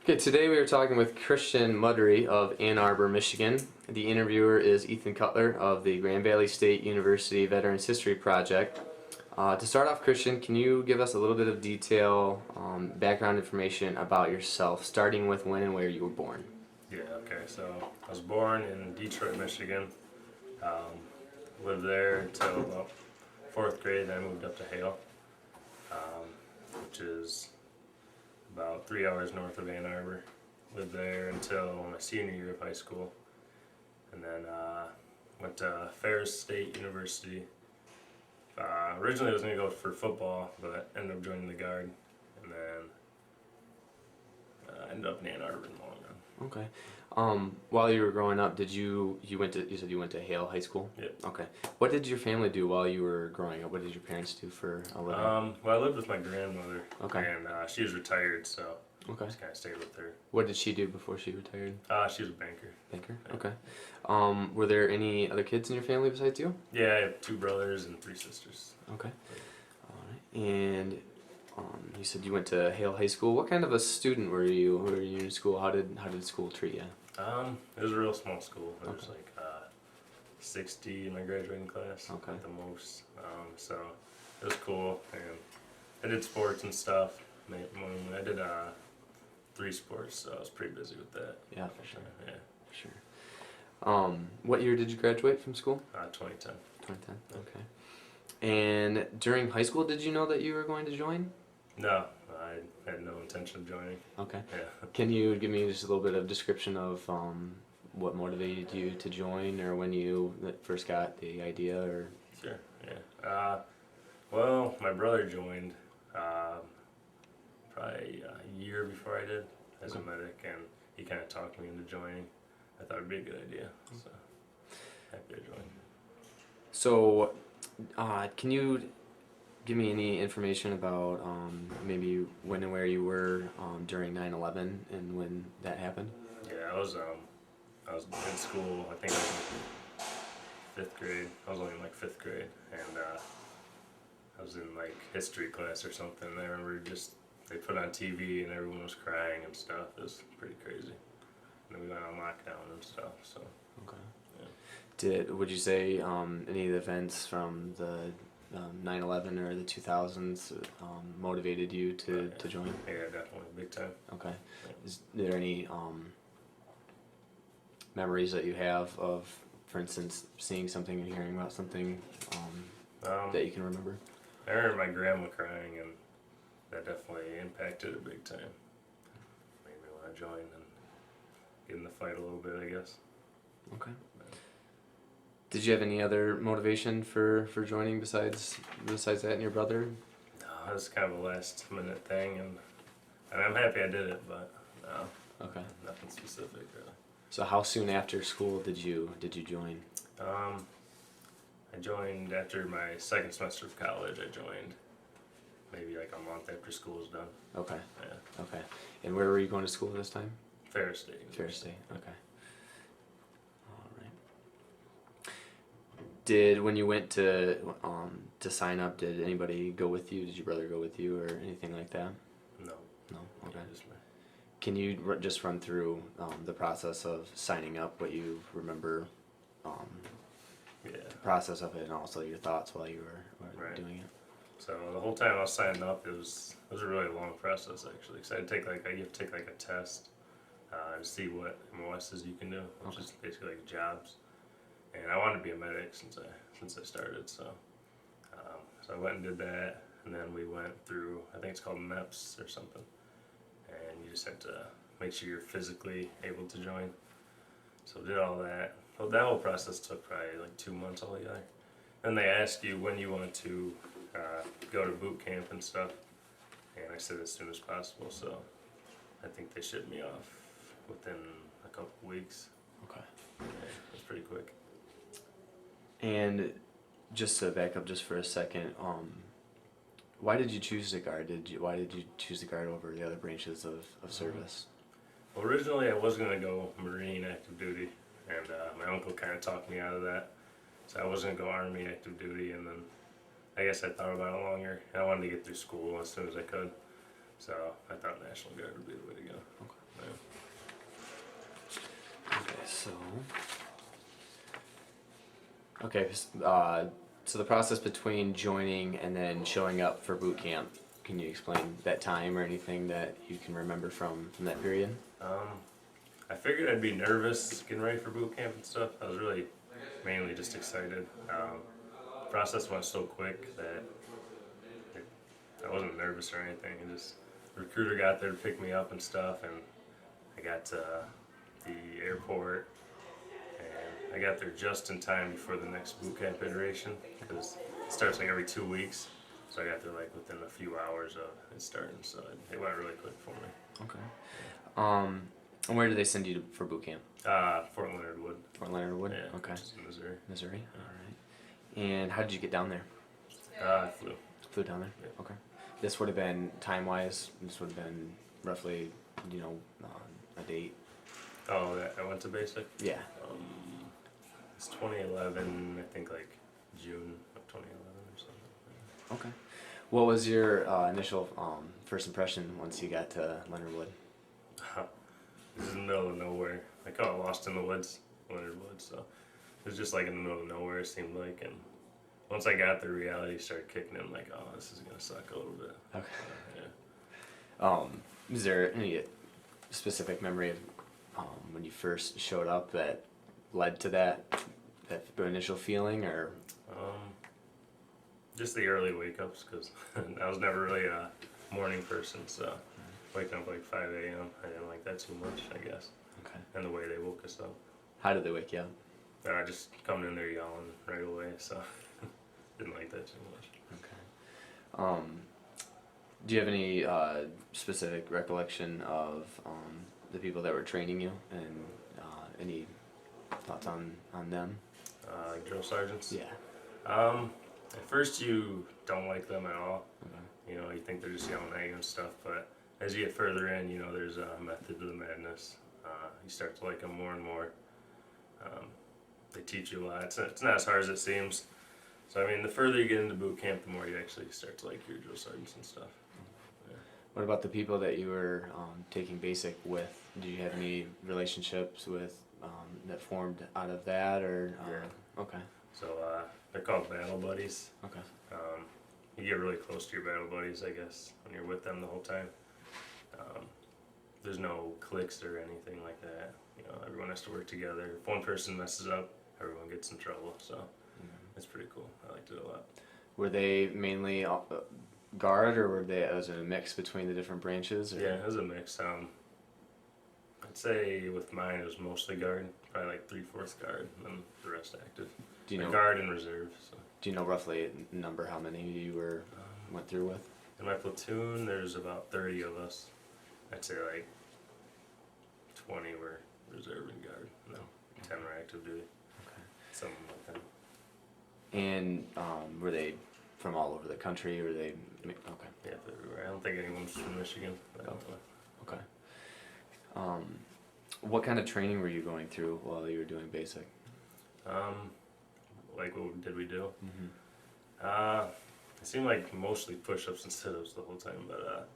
Okay, today we are talking with Christian Mudry of Ann Arbor, Michigan. The interviewer is Ethan Cutler of the Grand Valley State University Veterans History Project. To start off, Christian, can you give us a little bit of detail, background information about yourself, starting with when and where you were born? Yeah, okay, so I was born in Detroit, Michigan. Lived there until about 4th grade, then I moved up to Hale, which is about 3 hours north of Ann Arbor. Lived there until my senior year of high school, and then went to Ferris State University. Originally I was going to go for football, but ended up joining the Guard, and then ended up in Ann Arbor in the long run. Okay. While you were growing up, you said you went to Hale High School? Yep. Okay. What did your family do while you were growing up? What did your parents do for a living? Well, I lived with my grandmother, Okay. and she was retired, so Okay. just kind of stayed with her. What did she do before she retired? She was a banker. Banker? Yeah. Okay. Were there any other kids in your family besides you? Yeah, I have 2 brothers and 3 sisters. Okay. All right. And you said you went to Hale High School. What kind of a student were you? Were you in school? How did school treat you? It was a real small school. There was Okay. like 60 in my graduating class Okay. at the most. So it was cool, and I did sports and stuff. I did 3 sports, so I was pretty busy with that. Yeah, for sure. Yeah. For sure. What year did you graduate from school? 2010. 2010. Okay. And during high school, did you know that you were going to join? No, I had no intention of joining. Okay. Yeah. Can you give me just a little bit of description of what motivated you to join, or when you first got the idea, or? Sure. Yeah. Well, my brother joined probably a year before I did as a medic, and he kind of talked me into joining. I thought it'd be a good idea, so happy to join. So, can you give me any information about maybe when and where you were during 9/11 and when that happened? Yeah, I was in school. I think I was in 5th grade. I was only in like 5th grade, and I was in like history class or something. And I remember they put on TV and everyone was crying and stuff. It was pretty crazy. And then we went on lockdown and stuff. So. Okay. Yeah. Would you say any of the events from the 9/11 or the 2000s motivated you to join? Yeah, definitely, big time. Okay. Yeah. Is there any memories that you have of, for instance, seeing something and hearing about something that you can remember? I remember my grandma crying, and that definitely impacted it big time. Made me want to join and get in the fight a little bit, I guess. Okay. Did you have any other motivation for joining besides that and your brother? No, it was kind of a last minute thing, and I'm happy I did it, but no, Okay. nothing specific really. So how soon after school did you join? I joined after my 2nd semester of college. I joined maybe like a month after school was done. Okay. Yeah. Okay. And where were you going to school this time? Ferris State University. Ferris State. Okay. All right. When you went to sign up, did anybody go with you? Did your brother go with you, or anything like that? No. No. Okay. Yeah, just me. Can you just run through the process of signing up? What you remember? Yeah. The process of it, and also your thoughts while you were Right. doing it. So the whole time I was signing up, it was a really long process actually. Because you have to take like a test to see what MOSs you can do, which Okay. is basically like jobs. And I wanted to be a medic since I started, so I went and did that, and then we went through, I think it's called MEPS or something, and you just have to make sure you're physically able to join. So did all that. Well, that whole process took probably like 2 months altogether. Then they ask you when you want to go to boot camp and stuff, and I said as soon as possible. So I think they shipped me off within a couple weeks. Okay. Yeah, it's pretty quick. And just to back up just for a second, why did you choose the Guard? Why did you choose the Guard over the other branches of service? Well, originally I was going to go Marine active duty, and my uncle kind of talked me out of that. So I was going to go Army active duty, and then I guess I thought about it longer, and I wanted to get through school as soon as I could. So I thought National Guard would be the way to go. Okay. So, okay, so the process between joining and then showing up for boot camp, can you explain that time or anything that you can remember from that period? I figured I'd be nervous getting ready for boot camp and stuff. I was really mainly just excited. The process went so quick that I wasn't nervous or anything. The recruiter got there to pick me up and stuff, and I got to the airport, and I got there just in time before the next boot camp iteration, because it starts like every 2 weeks. So I got there like within a few hours of it starting, so it went really quick for me. Okay. And where did they send you for boot camp? Fort Leonard Wood. Fort Leonard Wood? Yeah, Okay. which is in Missouri. Missouri? Alright. And how did you get down there? I flew. Flew down there? Yeah. Okay. This would have been, time-wise, this would have been roughly, a date? Oh, I went to basic? Yeah. It's 2011, I think like June of 2011 or something. Okay. What was your initial first impression once you got to Leonard Wood? This is in the middle of nowhere. I call it Lost in the Woods, Leonard Wood, so it was just like in the middle of nowhere, it seemed like, and once I got there, reality started kicking in, like, oh, this is gonna suck a little bit. Okay. Yeah. Is there any specific memory of when you first showed up that led to that initial feeling, or? Just the early wake-ups, because I was never really a morning person, so waking up like 5 a.m., I didn't like that too much, I guess. Okay. And the way they woke us up. How did they wake you up? Just coming in there yelling right away, so didn't like that too much. Okay. Do you have any specific recollection of the people that were training you, and any thoughts on them? Like drill sergeants? Yeah. At first you don't like them at all. Okay. You know, you think they're just yelling at you and stuff, but as you get further in, there's a method to the madness. You start to like them more and more. They teach you a lot. It's not as hard as it seems. So, I mean, the further you get into boot camp, the more you actually start to like your drill sergeants and stuff. Yeah. What about the people that you were taking basic with? Do you have any relationships with that formed out of that, or? Yeah. Okay. So, they're called battle buddies. Okay. You get really close to your battle buddies, I guess, when you're with them the whole time. There's no cliques or anything like that. Everyone has to work together. If one person messes up, everyone gets in trouble. So it's pretty cool. I liked it a lot. Were they mainly guard, or was it a mix between the different branches? Or? Yeah, it was a mix. I'd say with mine it was mostly guard, probably like 3/4 guard, and then the rest active. Do you know guard and reserve? So. Do you know roughly a number how many you went through with? In my platoon, there's about 30 of us. I'd say like 20 were reserve and guard. No, 10 were active duty. Okay. Something like that. And were they from all over the country, or they? Okay. Yeah, everywhere. I don't think anyone's from Michigan. Okay. What kind of training were you going through while you were doing basic? Like what did we do? Mm-hmm. It seemed like mostly push-ups and sit-ups the whole time, but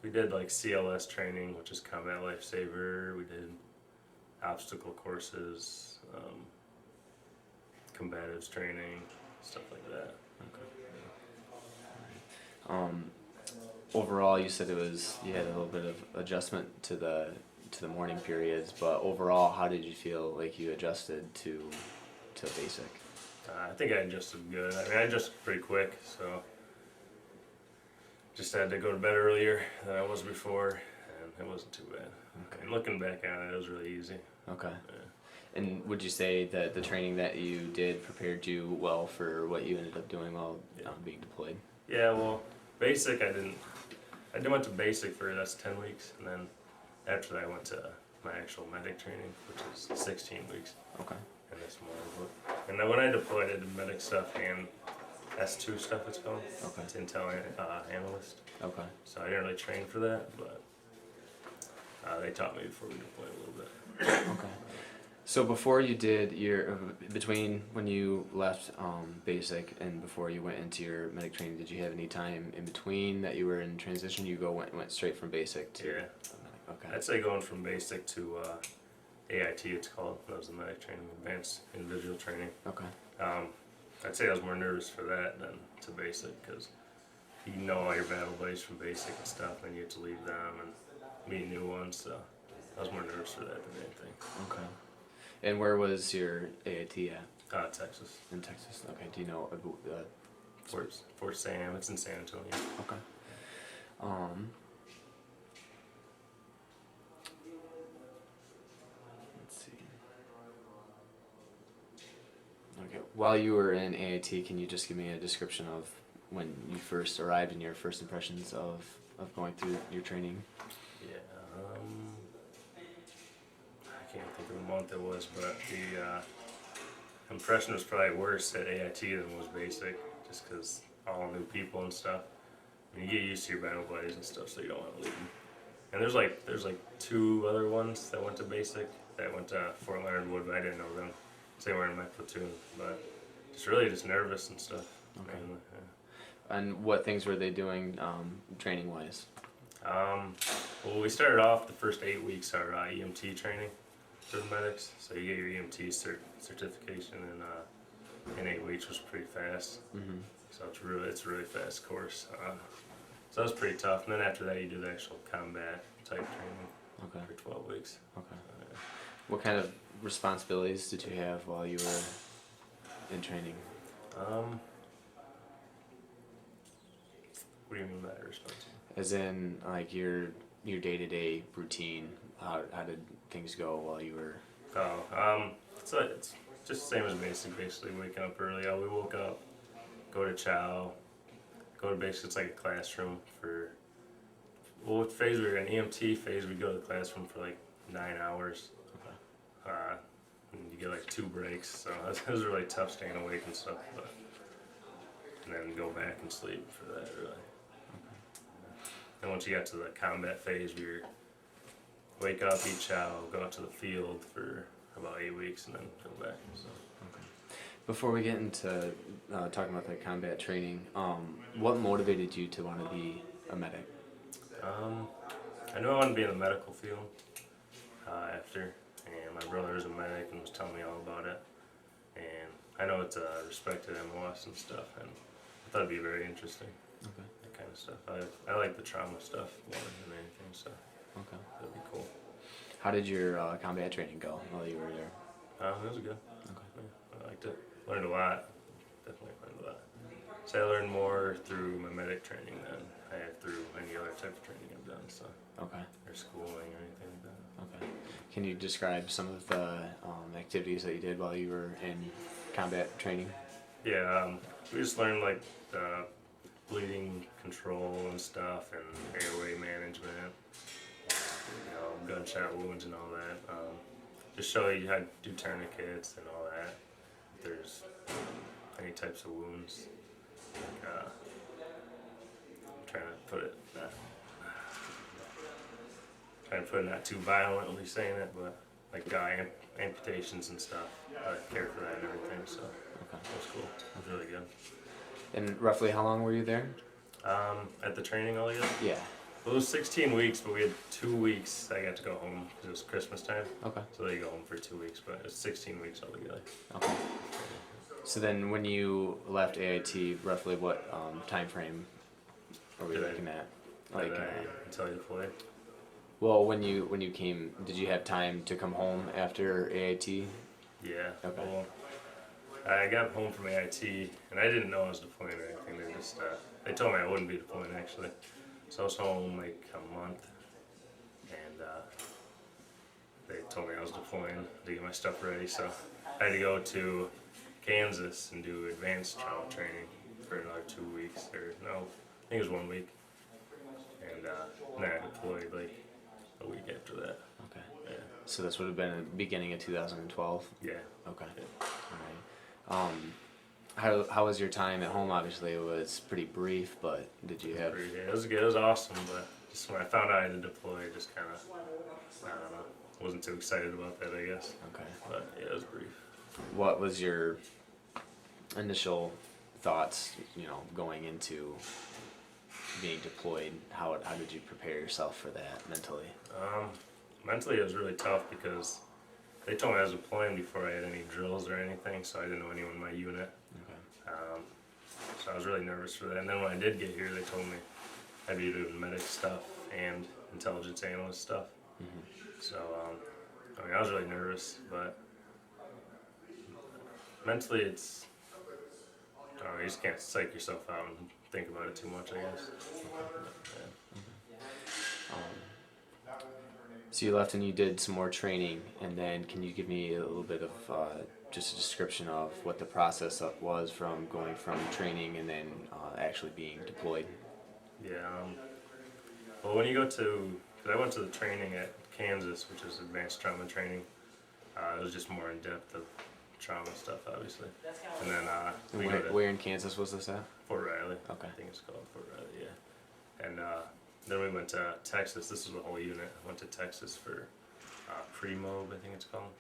we did like CLS training, which is combat lifesaver. We did obstacle courses, combatives training, stuff like that. Okay. Overall, you said you had a little bit of adjustment to the morning periods, but overall, how did you feel like you adjusted to basic? I think I adjusted good. I mean, I adjusted pretty quick, so just had to go to bed earlier than I was before, and it wasn't too bad. Okay. And looking back on it, it was really easy. Okay. Yeah. And would you say that the training that you did prepared you well for what you ended up doing while being deployed? Yeah, well, basic, I went to basic for, that's 10 weeks, and then after that I went to my actual medic training, which is 16 weeks. Okay. And that's more. And then when I deployed, I did medic stuff and S2 stuff, it's called. Okay. It's Intel Analyst. Okay. So I didn't really train for that, but they taught me before we deployed a little bit. Okay. So before you did between when you left basic and before you went into your medic training, did you have any time in between that you were in transition? You went straight from basic to Yeah. medic? Okay. I'd say going from basic to AIT it's called. That was the medic training, advanced individual training. Okay. I'd say I was more nervous for that than to basic because you know all your battle buddies from basic and stuff, and you have to leave them and meet new ones. So I was more nervous for that than anything. Okay. And where was your AIT at? Texas. In Texas. Okay. Do you know? Fort Sam. It's in San Antonio. Okay. Let's see. Okay. While you were in AIT, can you just give me a description of when you first arrived and your first impressions of going through your training? Yeah. I can't think of the month it was, but the impression was probably worse at AIT than was basic, just because all new people and stuff. I mean, you get used to your battle buddies and stuff, so you don't want to leave them. And there's like 2 other ones that went to basic that went to Fort Leonard Wood, but I didn't know them. So they were in my platoon, but just nervous and stuff. Okay. Mainly, yeah. And what things were they doing training wise? Well, we started off the first 8 weeks our EMT training for the medics. So you get your EMT certification in 8 weeks, which was pretty fast. Mm-hmm. So it's a really fast course. So that was pretty tough. And then after that, you do the actual combat type training Okay. for 12 weeks. Okay. What kind of responsibilities did you have while you were in training? What do you mean by responsibility? As in, like your day-to-day routine. How did things go while you were? It's just the same as basic. Basically, waking up early. We woke up, go to chow, go to basic. It's like a classroom for. Well, what phase we were in? EMT phase. We go to the classroom for like 9 hours. Okay. And you get like 2 breaks, so it was really tough staying awake and stuff. But and then go back and sleep for that really. And once you got to the combat phase, we wake up, eat chow, go out to the field for about 8 weeks, and then go back. So. Okay. Before we get into talking about the combat training, what motivated you to want to be a medic? I knew I wanted to be in the medical field after, and my brother was a medic and was telling me all about it. And I know it's respected MOS and stuff, and I thought it'd be very interesting. Okay. That kind of stuff. I like the trauma stuff more than anything, so Okay. that'd be cool. How did your combat training go while you were there? It was good. Okay. Yeah, I liked it. Learned a lot. Definitely learned a lot. So I learned more through my medic training than I had through any other type of training I've done. So. Okay. Or schooling or anything like that. Okay. Can you describe some of the activities that you did while you were in combat training? Yeah, we just learned like bleeding control and stuff, and airway management, gunshot wounds and all that. Just show you how to do tourniquets and all that. If there's any types of wounds. Like, I'm trying to put it not too violently saying it, but like amputations and stuff. I care for that and everything, so Okay. that was cool. It was really good. And roughly how long were you there? At the training altogether? Yeah. Well, it was 16 weeks, but we had 2 weeks I got to go home because it was Christmas time. Okay. So they go home for 2 weeks, but it's 16 weeks altogether. Okay. So then when you left AIT, roughly what time frame are we looking at? Like, Until you deployed? well, when you came, did you have time to come home after AIT? Yeah. Okay. Well, I got home from AIT, and I didn't know I was deploying or anything. They told me I wouldn't be deploying actually. So I was home like a month, and they told me I was deploying to get my stuff ready. So I had to go to Kansas and do advanced trauma training for another 2 weeks. Or no, I think it was 1 week. And then I deployed like a week after that. Okay. Yeah. So this would have been the beginning of 2012? Yeah. Okay. Yeah. All right. How was your time at home? Obviously, it was pretty brief, but did you have? It was good. It was awesome, but just when I found out I had to deploy, I just kind of, I don't know, wasn't too excited about that, I guess. Okay. But yeah, it was brief. What was your initial thoughts, going into being deployed? How did you prepare yourself for that mentally? Mentally, it was really tough because they told me I was deploying before I had any drills or anything, so I didn't know anyone in my unit. Okay. So I was really nervous for that. And then when I did get here, they told me I'd be doing medic stuff and intelligence analyst stuff. So, I mean, I was really nervous, but mentally it's, I don't know, you just can't psych yourself out and think about it too much, I guess. So you left and you did some more training, and then can you give me a little bit of just a description of what the process was from going from training and then actually being deployed? Yeah. Well, when you go to, because I went to the training at Kansas, which is advanced trauma training. It was just more in depth of trauma stuff, obviously. And then we go to Where in Kansas was this at? Fort Riley. Okay. I think it's called Fort Riley, yeah. And then we went to Texas. This was the whole unit. Went to Texas for pre-mob, I think it's called.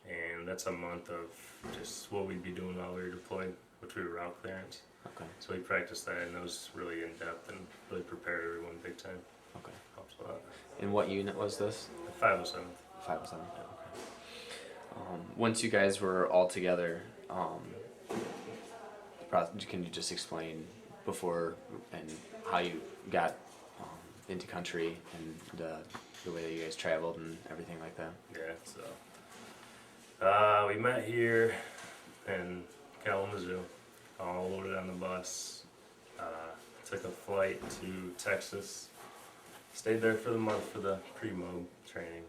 And that's a month of just what we'd be doing while we were deployed, which we were route clearance. Okay. So we practiced that, and that was really in depth and really prepared everyone big time. Okay. Helps a lot. And what unit was this? 507. 507. Okay. Once you guys were all together, can you just explain before and how you got into country and the way that you guys traveled and everything like that? Yeah, so we met here in Kalamazoo, all loaded on the bus, took a flight to Texas, stayed there for the month for the pre-mob training,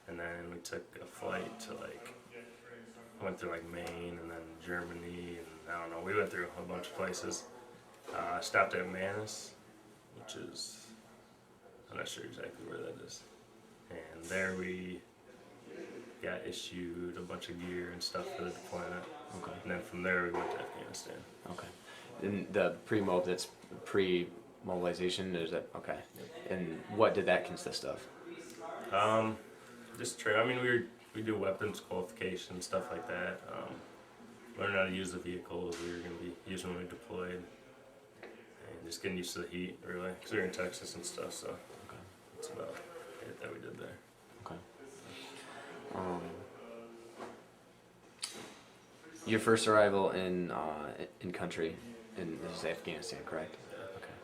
and then we took a flight to went through Maine and then Germany, and I don't know, we went through a bunch of places. Stopped at Manus, which is, I'm not sure exactly where that is. And there we got issued a bunch of gear and stuff for the deployment. Okay. And then from there we went to Afghanistan. Okay. And the pre-mob, that's pre-mobilization, is that okay? And what did that consist of? Just I mean, we do weapons qualification, stuff like that. Learning how to use the vehicles we were going to be using when we deployed. And just getting used to the heat, really, because we were in Texas and stuff, so Okay. that's about it that we did there. Okay. Your first arrival in country, in this is Afghanistan, correct? Okay.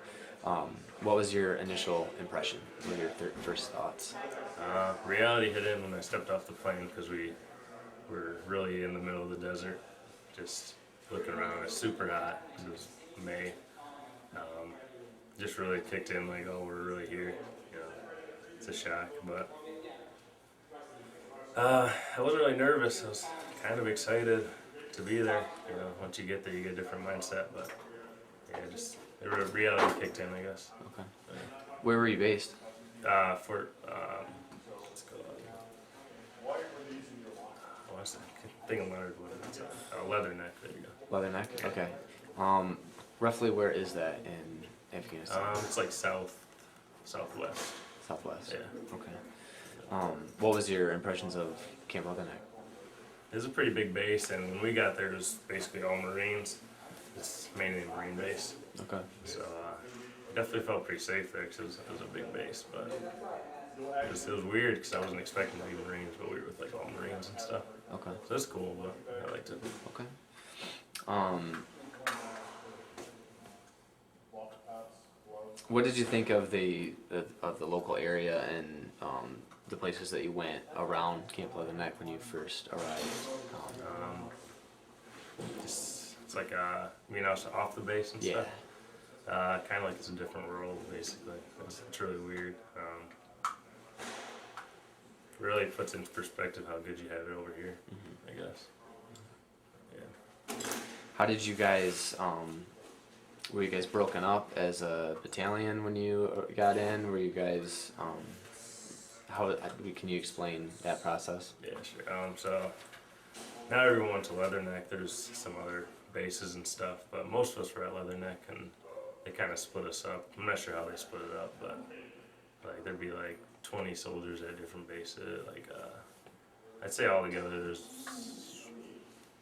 What was your initial impression? What were your first thoughts? Reality hit in when I stepped off the plane because we were really in the middle of the desert, just looking around. It was super hot. It was May. Just really kicked in oh, we're really here. You know, it's a shock, but I wasn't really nervous. I was kind of excited to be there. You know, once you get there, you get a different mindset. But yeah, just the reality kicked in, I guess. Okay. Where were you based? Fort, let's go. What's that? Thing of Leonard Wood. It's Leatherneck. There you go. Leatherneck. Okay. Roughly where is that in Afghanistan? It's southwest. Southwest. Yeah. Okay. What was your impressions of Camp Leatherneck? It was a pretty big base, and when we got there, it was basically all Marines. It's mainly a Marine base. Okay. So definitely felt pretty safe there because it was a big base, but it was weird because I wasn't expecting to be Marines, but we were with all Marines and stuff. Okay. So it's cool, but I liked it. Okay. What did you think of the local area and the places that you went around Camp Leatherneck when you first arrived? It's I was off the base and Yeah. stuff. Kind of it's a different world, basically. It's really weird. Really puts into perspective how good you have it over here, I guess. Yeah. How did you guys? Were you guys broken up as a battalion when you got in? Were you guys? How can you explain that process? Yeah, sure. So not everyone went to Leatherneck. There's some other bases and stuff, but most of us were at Leatherneck, and they kind of split us up. I'm not sure how they split it up, but there'd be 20 soldiers at different bases. I'd say altogether there's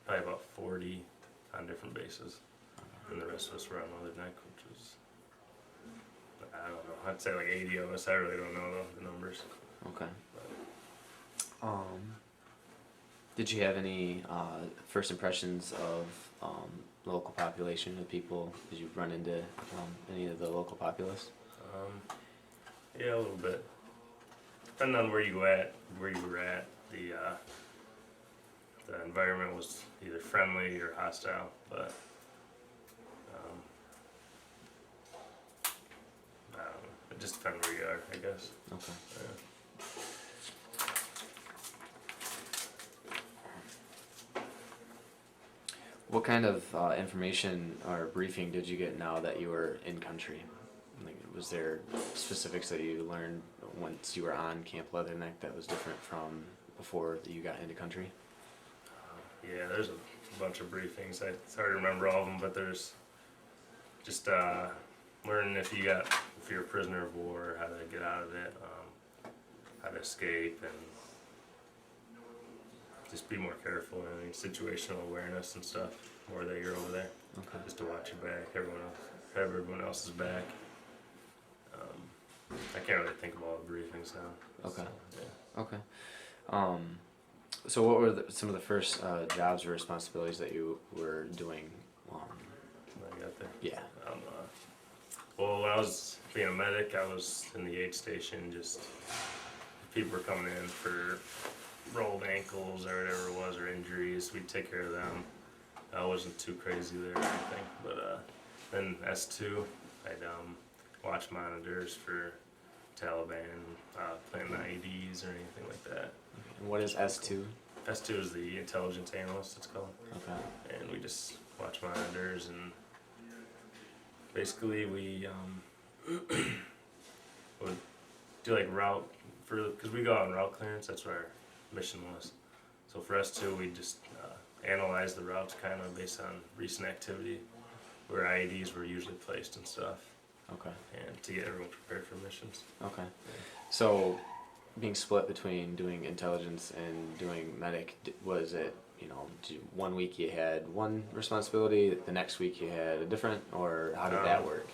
probably about 40 on different bases, and the rest of us were on Leatherneck, which was, I don't know, I'd say 80 of us. I really don't know the numbers. Okay. Did you have any first impressions of local population of people? Did you run into any of the local populace? Yeah, a little bit. Depending on where you were at, the environment was either friendly or hostile, but I don't know. It just depends where you are, I guess. Okay. What kind of information or briefing did you get now that you were in country? Like, was there specifics that you learned once you were on Camp Leatherneck that was different from before you got into country? Yeah, there's a bunch of briefings. It's hard to remember all of them, but there's just learning if you're a prisoner of war, how to get out of it, how to escape, and just be more careful and situational awareness and stuff more that you're over there. Okay. Just to watch your back, everyone else's back. I can't really think of all the briefings now. Okay. So, yeah. Okay. So what were some of the first jobs or responsibilities that you were doing? When I got there. Yeah. Well, when I was being a medic, I was in the aid station. Just people were coming in for rolled ankles or whatever it was, or injuries. We'd take care of them. I wasn't too crazy there or anything. But then S2, I'd watch monitors for Taliban, planting IEDs or anything like that. And what is S2? S2 is the intelligence analyst, it's called. Okay. And we just watch monitors, and basically we would do like route because we go out on route clearance. That's what our mission was. So for S2, we just analyze the routes kind of based on recent activity, where IEDs were usually placed and stuff. Okay. And to get everyone prepared for missions. Okay. So, being split between doing intelligence and doing medic, was it, one week you had one responsibility, the next week you had a different, or how did that work?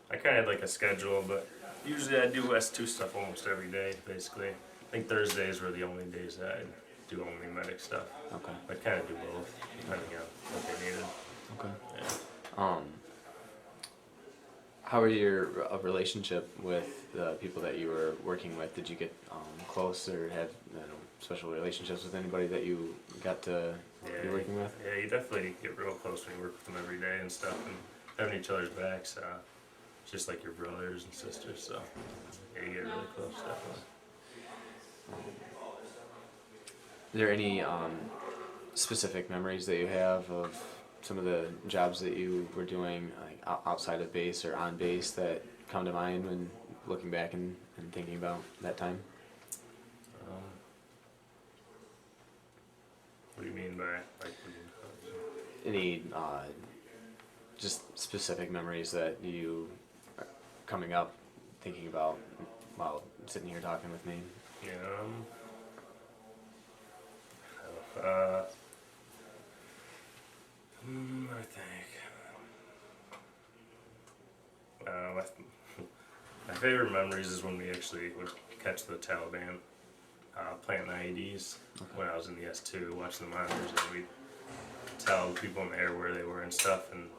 I kind of had like a schedule, but usually I do S2 stuff almost every day, basically. I think Thursdays were the only days that I'd do only medic stuff. Okay. I kind of do both, depending on what they needed. Okay. Yeah. How was your relationship with the people that you were working with? Did you get close or have special relationships with anybody that you got to be working with? Yeah, you definitely get real close when you work with them every day and stuff, and having each other's backs, just like your brothers and sisters. So yeah, you get really close, definitely. Are there any specific memories that you have of some of the jobs that you were doing, like outside of base or on base, that come to mind when looking back and thinking about that time? What do you mean by like? Any just specific memories that you are coming up thinking about while sitting here talking with me? Yeah. I think my favorite memories is when we actually would catch the Taliban planting IEDs. Okay. When I was in the S2, watching the monitors, and we'd tell the people in the air where they were and stuff, and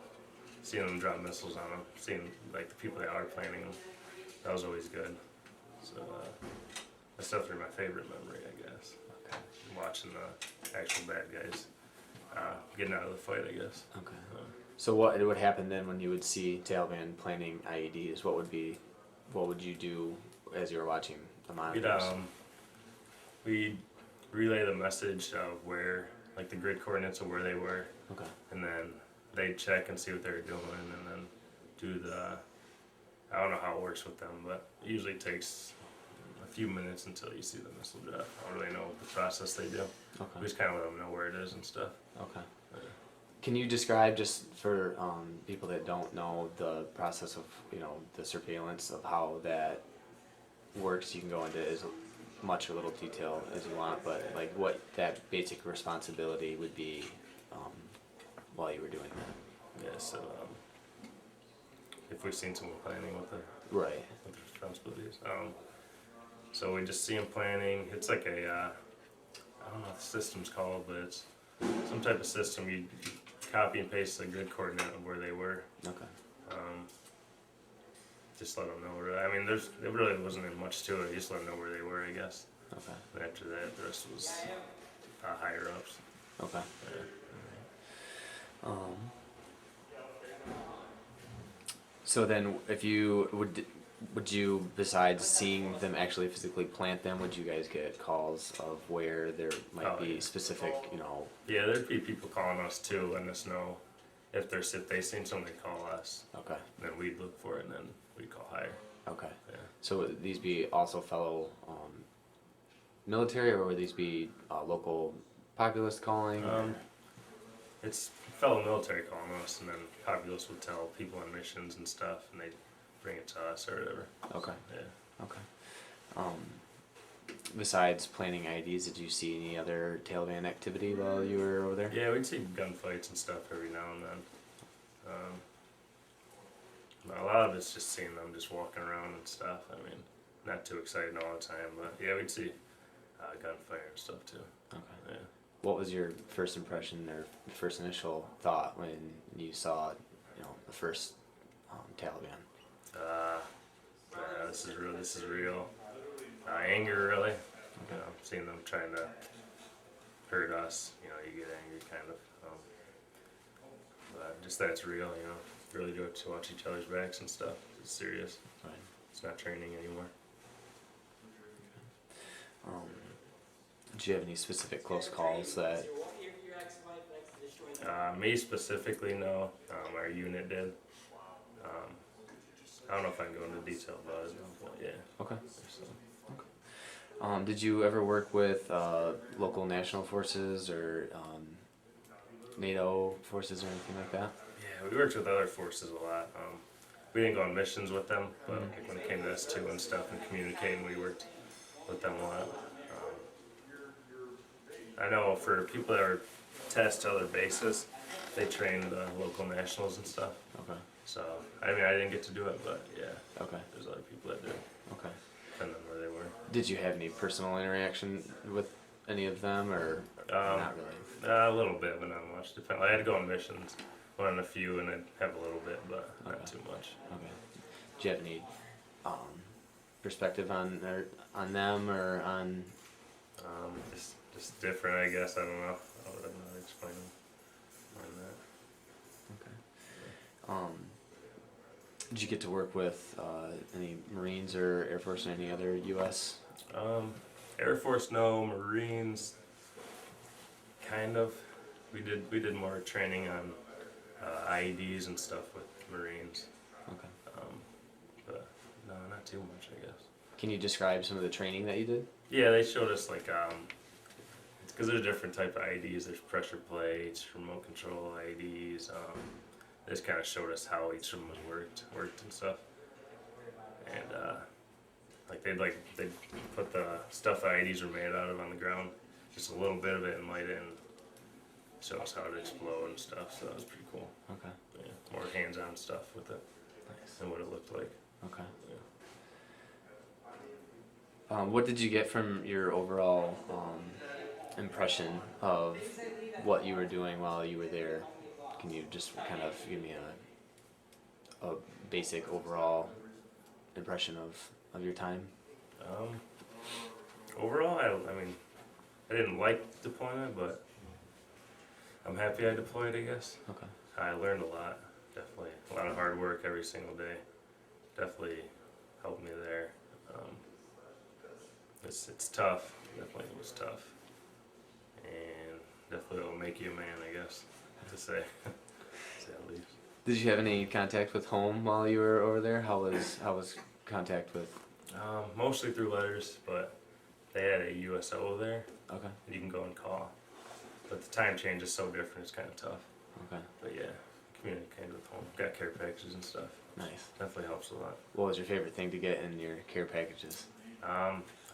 seeing them drop missiles on them, seeing like the people that are planting them. That was always good. So that's definitely my favorite memory, I guess. Okay. Watching the actual bad guys getting out of the fight, I guess. Okay. So what would happen then when you would see Taliban planting IEDs? What would you do as you were watching the monitors? We'd relay the message of where, like the grid coordinates of where they were, Okay. and then they'd check and see what they were doing, and then do I don't know how it works with them, but it usually takes a few minutes until you see the missile drop. I don't really know the process they do. Okay. We just kind of let them know where it is and stuff. Okay. Can you describe, just for people that don't know, the process of the surveillance of how that works? You can go into as much or little detail as you want, but like what that basic responsibility would be while you were doing that. Yeah. So if we've seen someone planning with the Right. responsibilities, so we just see them planning. It's like I don't know what the system's called, but it's some type of system. You copy and paste the grid coordinate of where they were. Okay. Just let them know where. I mean, there really wasn't much to it. Just let them know where they were, I guess. Okay. And after that, the rest was higher ups. Okay. Yeah. So then, if you would you, besides seeing them actually physically plant them, would you guys get calls of where there might be yeah. specific, you know? Yeah, there'd be people calling us too, letting us know if they seen something, call us. Okay. Then we'd look for it, and then we'd call higher. Okay. Yeah. So would these be also fellow military, or would these be local populace calling? It's fellow military calling us, and then populace would tell people on missions and stuff, and they'd bring it to us or whatever. Okay. Yeah. Okay. Besides planning IEDs, did you see any other Taliban activity while you were over there? Yeah, we'd see gunfights and stuff every now and then. A lot of it's just seeing them just walking around and stuff. I mean, not too exciting all the time, but yeah, we'd see gunfire and stuff too. Okay. Yeah. What was your first impression or first initial thought when you saw, you know, the first Taliban? Yeah, this is real. This is real. Anger, really. You know, seeing them trying to hurt us. You know, you get angry, kind of. But just that it's real. You know, really do it to watch each other's backs and stuff. It's serious. Right. It's not training anymore. Did you have any specific close calls that? Me specifically, no. Our unit did. I don't know if I can go into detail about it, but yeah. Okay. So. Did you ever work with local national forces or NATO forces or anything like that? Yeah, we worked with other forces a lot. We didn't go on missions with them, but like when it came to S2 and stuff and communicating, we worked with them a lot. I know for people that are attached to other bases, they train the local nationals and stuff. Okay. So, I mean, I didn't get to do it, but yeah. Okay. There's other people that did, Okay. depending on where they were. Did you have any personal interaction with any of them, or not really? A little bit, but not much. I had to go on missions, went on a few, and I'd have a little bit, but not too much. Okay. Do you have any perspective on them or on? Just different, I guess. I don't know. I would not explain that. Did you get to work with any Marines or Air Force or any other U.S.? Air Force, no. Marines, kind of. We did more training on IEDs and stuff with Marines. Okay. But no, not too much, I guess. Can you describe some of the training that you did? Yeah, they showed us like because there's different type of IEDs. There's pressure plates, remote control IEDs. They just kind of showed us how each of them was worked and stuff. And they'd put the stuff that IEDs were made out of on the ground, just a little bit of it, and light it and show us how it explode and stuff. So that was pretty cool. Okay. Yeah, more hands-on stuff with it Nice. and what it looked like. Okay. Yeah. What did you get from your overall impression of what you were doing while you were there? Can you just kind of give me a basic overall impression of your time? Overall, I mean, I didn't like deployment, but I'm happy I deployed, I guess. Okay. I learned a lot, definitely. A lot of hard work every single day. Definitely helped me there. It's tough. Definitely it was tough. And definitely it'll make you a man, I guess, to say. Say at least. Did you have any contact with home while you were over there? How was contact with? Mostly through letters, but they had a USO there Okay. that you can go and call. But the time change is so different, it's kind of tough. Okay. But yeah, communicated with home. Got care packages and stuff. Nice. Definitely helps a lot. What was your favorite thing to get in your care packages?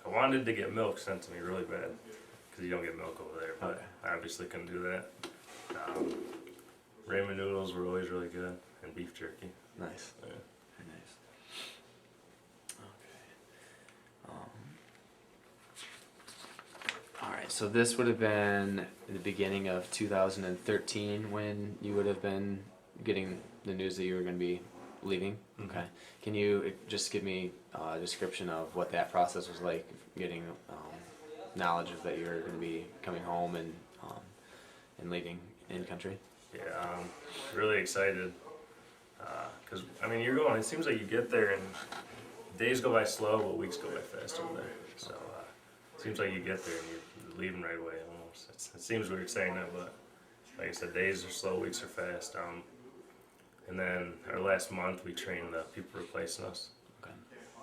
I wanted to get milk sent to me really bad because you don't get milk over there, but Okay. I obviously couldn't do that. Ramen noodles were always really good, and beef jerky. Nice. Yeah. Very nice. Okay. All right. So this would have been the beginning of 2013 when you would have been getting the news that you were going to be leaving. Mhm. Okay. Can you just give me a description of what that process was like, getting knowledge of that you're going to be coming home and leaving in country? Yeah, really excited. Because, I mean, you're going, it seems like you get there and days go by slow, but weeks go by fast over there. So, it seems like you get there and you're leaving right away almost. It seems weird saying that, but like I said, days are slow, weeks are fast. And then our last month, we trained the people replacing us. Okay.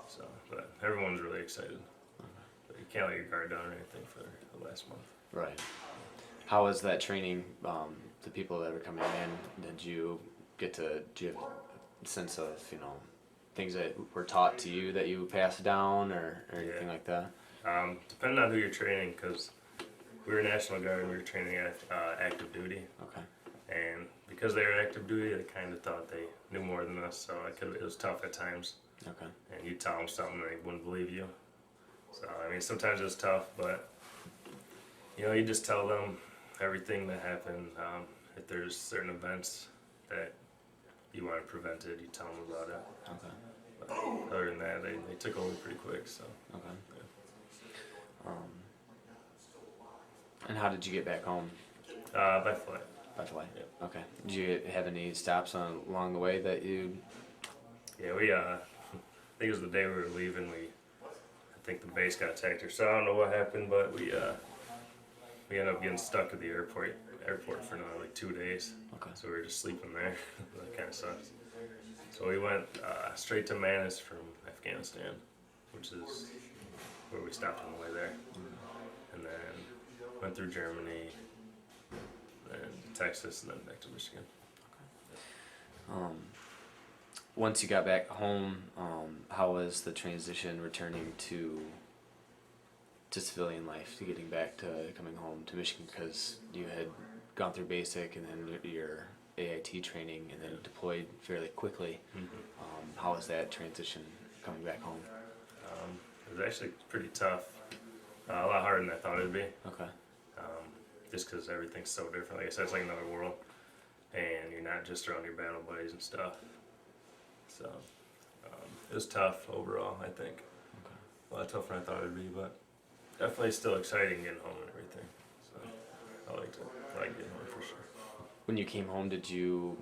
So, but everyone's really excited. But you can't let your guard down or anything for the last month. Right. How was that training? The people that were coming in, did you do you have a sense of, things that were taught to you that you passed down or anything like that? Depending on who you're training, because we were National Guard and we were training active duty. Okay. And because they were active duty, they kind of thought they knew more than us, so it was tough at times. Okay. And you tell them something and they wouldn't believe you. So, I mean, sometimes it was tough, but, you just tell them everything that happened. If there's certain events that you want prevented, you tell them about it. Okay. But other than that, they took over pretty quick, so. Okay. Yeah. And how did you get back home? By flight. By flight? Yeah. Okay. Did you have any stops along the way that you... Yeah, I think it was the day we were leaving, I think the base got attacked or so, I don't know what happened, but we ended up getting stuck at the airport for another like 2 days. Okay. So we were just sleeping there. That kind of sucks. So we went straight to Manis from Afghanistan, which is where we stopped on the way there. And then went through Germany, then Texas, and then back to Michigan. Once you got back home, how was the transition returning to civilian life, to getting back to coming home to Michigan, because you had gone through basic and then your AIT training and then deployed fairly quickly? How was that transition coming back home? It was actually pretty tough, a lot harder than I thought it'd be. Okay. Just because everything's so different. Like I said, it's like another world, and you're not just around your battle buddies and stuff. So it was tough overall, I think. Okay. A lot tougher than I thought it'd be, but definitely still exciting getting home and everything. So I like getting home for sure. When you came home, did you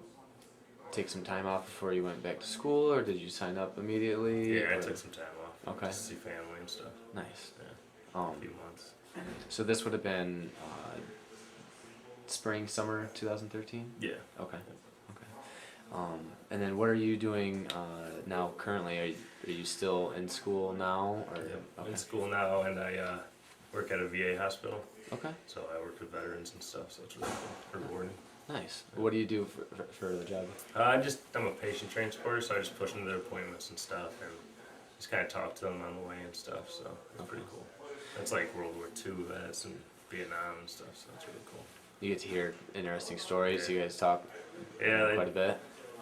take some time off before you went back to school, or did you sign up immediately? Yeah, I or... took some time off. Okay. Just to see family and stuff. Nice. Yeah. A few months. So this would have been spring, summer 2013? Yeah. Okay. And then what are you doing now currently? Are you still in school now? Or? Yeah. I'm Okay. in school now, and I work at a VA hospital. Okay. So I work with veterans and stuff, so it's really cool, rewarding. Nice. What do you do for the job? I'm a patient transporter, so I just push them to their appointments and stuff, and just kind of talk to them on the way and stuff, so it's pretty cool. It's like World War II vets and Vietnam and stuff, so it's really cool. You get to hear interesting stories. Yeah. You guys talk quite a bit.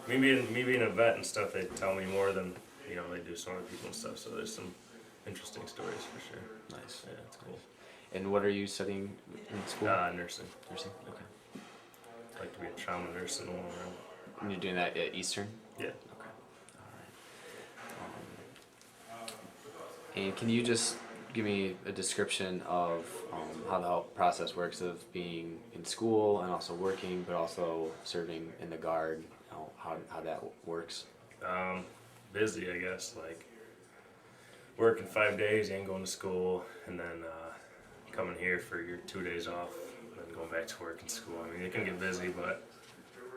Me being a vet and stuff, they tell me more than they do some other people and stuff. So there's some interesting stories for sure. Nice. Yeah, it's cool. And what are you studying in school? Nursing. Nursing. Okay. I'd like to be a trauma nurse in the long run. And you're doing that at Eastern? Yeah. Okay. All right. And can you just give me a description of how the process works of being in school and also working, but also serving in the Guard? How that works? Busy, I guess. Like working 5 days and going to school, and then coming here for your 2 days off, and then going back to work and school. I mean, it can get busy, but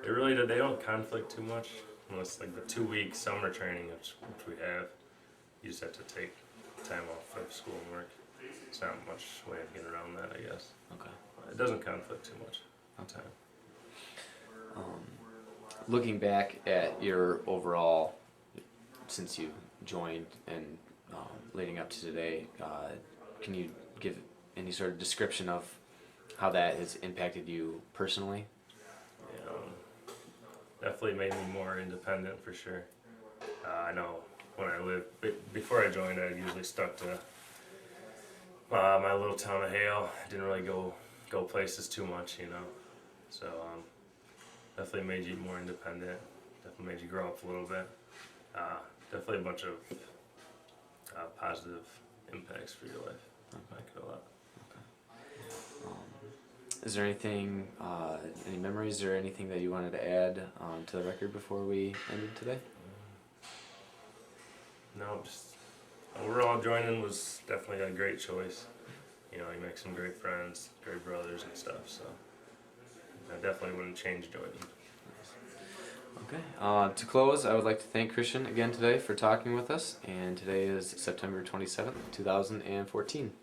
they don't conflict too much, unless like the 2 week summer training, which we have. You just have to take time off for school and work. It's not much way of getting around that, I guess. Okay. It doesn't conflict too much. Okay. Looking back at your overall, since you joined and leading up to today, can you give any sort of description of how that has impacted you personally? Yeah, definitely made me more independent for sure. I know when I lived, before I joined, I usually stuck to my little town of Hale. Didn't really go places too much, So definitely made you more independent. Definitely made you grow up a little bit. Definitely a bunch of positive impacts for your life. I like it a lot. Is there anything, any memories or anything that you wanted to add to the record before we ended today? No, just overall joining was definitely a great choice. You make some great friends, great brothers and stuff. So I definitely wouldn't change joining. Okay. To close, I would like to thank Christian again today for talking with us. And today is September 27th, 2014.